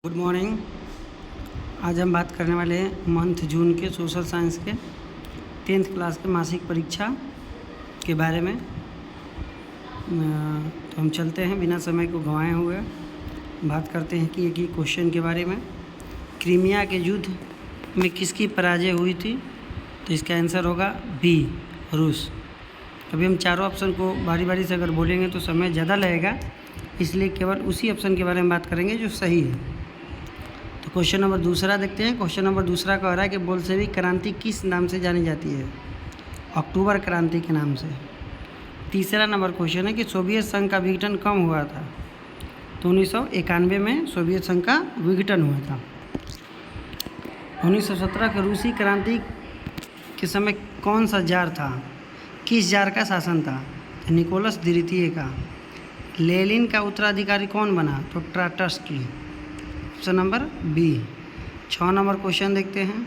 Good morning. आज हम बात करने वाले हैं मंथ जून के सोशल साइंस के 10th क्लास के मासिक परीक्षा के बारे में। तो हम चलते हैं बिना समय को गंवाए हुए, बात करते हैं कि एक ही क्वेश्चन के बारे में। क्रीमिया के युद्ध में किसकी पराजय हुई थी? तो इसका आंसर होगा बी, रूस। अभी हम चारों ऑप्शन को बारी बारी से अगर बोलेंगे तो समय ज़्यादा लगेगा, इसलिए केवल उसी ऑप्शन के बारे में बात करेंगे जो सही है। तो क्वेश्चन नंबर दूसरा देखते हैं। क्वेश्चन नंबर दूसरा कह रहा है कि बोल्शेविक क्रांति किस नाम से जानी जाती है? अक्टूबर क्रांति के नाम से। तीसरा नंबर क्वेश्चन है कि सोवियत संघ का विघटन कब हुआ था? तो 1991 में सोवियत संघ का विघटन हुआ था। 1917 के रूसी क्रांति के समय कौन सा जार था? किस जार का शासन था? तो निकोलस द्वितीय का। लेनिन का उत्तराधिकारी कौन बना? तो Trotsky. Option number B. 6 number question देखते हैं।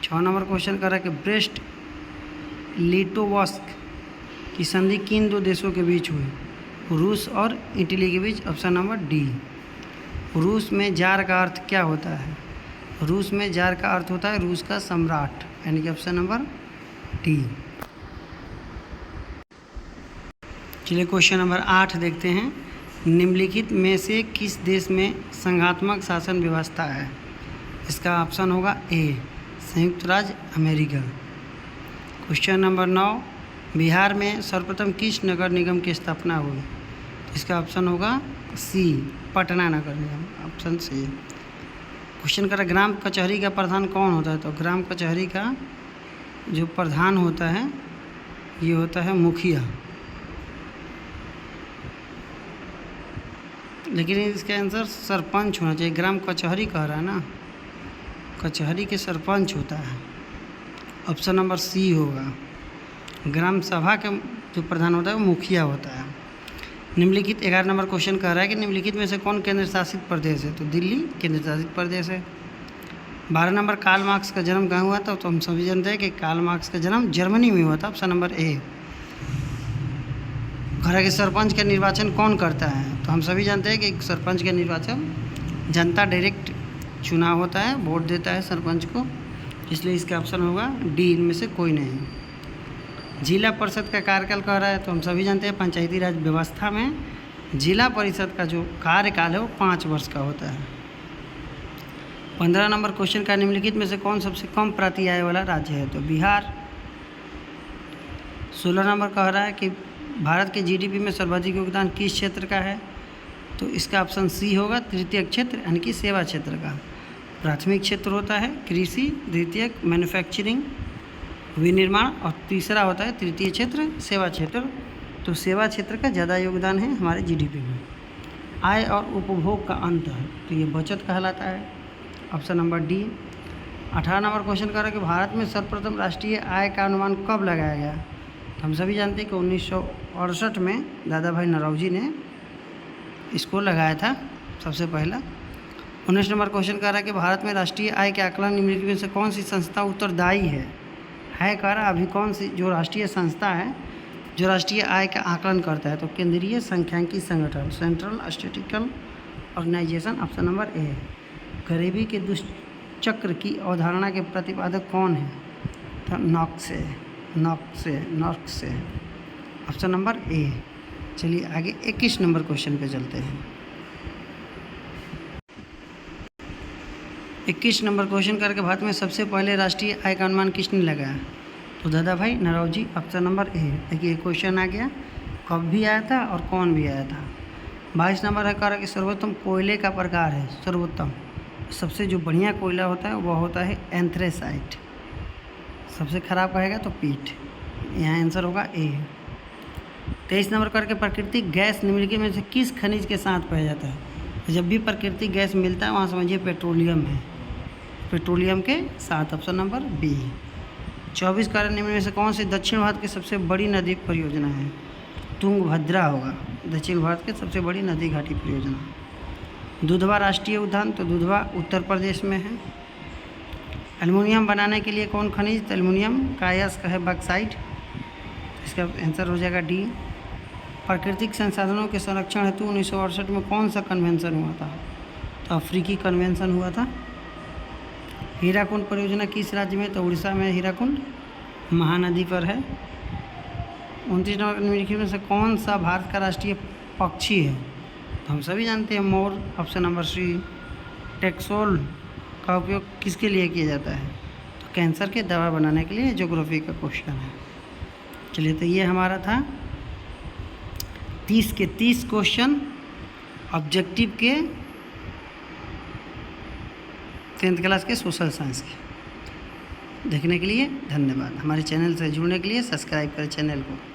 6 नंबर क्वेश्चन कर रहा है कि ब्रेस्ट लिटोवस्क की संधि किन दो देशों के बीच हुई? रूस और इटली के बीच। Option number D. रूस में जार का अर्थ क्या होता है? रूस में जार का अर्थ होता है रूस का सम्राट, यानी कि ऑप्शन नंबर डी। चलिए क्वेश्चन नंबर 8 देखते हैं। निम्नलिखित में से किस देश में संघात्मक शासन व्यवस्था है? इसका ऑप्शन होगा ए, संयुक्त राज्य अमेरिका। क्वेश्चन नंबर 9, बिहार में सर्वप्रथम किस नगर निगम की स्थापना हुई? इसका ऑप्शन होगा सी, पटना नगर निगम। Option C. क्वेश्चन कर ग्राम कचहरी का प्रधान कौन होता है? तो ग्राम कचहरी का जो प्रधान होता है ये होता है मुखिया, लेकिन इसका आंसर सरपंच होना चाहिए। ग्राम कचहरी कह रहा है ना, कचहरी के सरपंच होता है। ऑप्शन नंबर सी होगा। ग्राम सभा के जो प्रधान होता है वो मुखिया होता है। निम्नलिखित 11 नंबर क्वेश्चन कह रहा है कि निम्नलिखित में से कौन केंद्र शासित प्रदेश है? तो दिल्ली केंद्र शासित प्रदेश है। 12 नंबर, कार्ल मार्क्स का जन्म कहाँ हुआ था? तो हम सभी जानते हैं कि कार्ल मार्क्स का जन्म जर्मनी में हुआ था। ऑप्शन नंबर ए। घर के सरपंच का निर्वाचन कौन करता है? तो हम सभी जानते हैं कि सरपंच का निर्वाचन जनता डायरेक्ट चुनाव होता है, वोट देता है सरपंच को, इसलिए इसका ऑप्शन होगा डी, इनमें से कोई नहीं। जिला परिषद का कार्यकाल कह रहा है, तो हम सभी जानते हैं पंचायती राज व्यवस्था में जिला परिषद का जो कार्यकाल है वो 5 वर्ष का होता है। 15 नंबर क्वेश्चन का निम्नलिखित में से कौन सबसे कम प्रति आय वाला राज्य है? तो बिहार। 16 नंबर कह रहा है कि भारत के जीडीपी में सर्वाधिक योगदान किस क्षेत्र का है? तो इसका ऑप्शन सी होगा, तृतीय क्षेत्र, यानी कि सेवा क्षेत्र का। प्राथमिक क्षेत्र होता है कृषि, द्वितीय मैन्युफैक्चरिंग विनिर्माण, और तीसरा होता है तृतीय क्षेत्र सेवा क्षेत्र। तो सेवा क्षेत्र का ज़्यादा योगदान है हमारे जीडीपी में। आय और उपभोग का अंतर है, तो ये बचत कहलाता है। Option number D. 18 number question कर रहा है कि भारत में सर्वप्रथम राष्ट्रीय आय का अनुमान कब लगाया गया? हम सभी जानते हैं कि 1968 में दादा भाई नौरोजी ने इसको लगाया था सबसे पहला। 19 नंबर क्वेश्चन कह रहा है कि भारत में राष्ट्रीय आय के आकलन निम्नलिखित में से कौन सी संस्था उत्तरदायी है? कह रहा अभी कौन सी जो राष्ट्रीय संस्था है जो राष्ट्रीय आय का आकलन करता है? तो केंद्रीय सांख्यिकी संगठन, central statistical organisation. Option number A. गरीबी के दुष्चक्र की अवधारणा के प्रतिपादक कौन है? तो नॉक्स। ऑप्शन नंबर ए। चलिए आगे 21 नंबर क्वेश्चन पे चलते हैं। 21 नंबर क्वेश्चन करके भारत में सबसे पहले राष्ट्रीय आय का अनुमान किसने लगाया? तो दादा भाई नौरोजी। ऑप्शन नंबर ए। देखिए क्वेश्चन आ गया, कब भी आया था और कौन भी आया था। 22 नंबर है कह रहा कि सर्वोत्तम कोयले का प्रकार है। सर्वोत्तम, सबसे जो बढ़िया कोयला होता है वह होता है एंथ्रेसाइट। सबसे खराब कहेगा तो पीट। यहाँ आंसर होगा ए। 23 नंबर करके प्राकृतिक गैस निम्नलिखित में से किस खनिज के साथ पाया जाता है? तो जब भी प्राकृतिक गैस मिलता है वहाँ समझिए पेट्रोलियम है, पेट्रोलियम के साथ। Option number B. 24 कारण निम्न में से कौन सी दक्षिण भारत की सबसे बड़ी नदी परियोजना है? तुंगभद्रा होगा दक्षिण भारत की सबसे बड़ी नदी घाटी परियोजना। दुधवा राष्ट्रीय उद्यान, तो दुधवा उत्तर प्रदेश में है। एल्युमिनियम बनाने के लिए कौन खनिज? तो एल्युमिनियम का अयस्क है बॉक्साइट। इसका आंसर हो जाएगा डी। प्राकृतिक संसाधनों के संरक्षण हेतु 1968 में कौन सा कन्वेंशन हुआ था? अफ्रीकी कन्वेंशन हुआ था। हीराकुंड परियोजना किस राज्य में? तो उड़ीसा में हीराकुंड महानदी पर है। 29 नंबर निम्नलिखित में से कौन सा भारत का राष्ट्रीय पक्षी है? तो हम सभी जानते हैं मोर। Option number C. टेक्सोल का उपयोग किसके लिए किया जाता है? तो कैंसर के दवा बनाने के लिए। ज्योग्राफी का क्वेश्चन है। चलिए, तो ये हमारा था 30 के 30 क्वेश्चन ऑब्जेक्टिव के 10th क्लास के सोशल साइंस के। देखने के लिए धन्यवाद। हमारे चैनल से जुड़ने के लिए सब्सक्राइब करें चैनल को।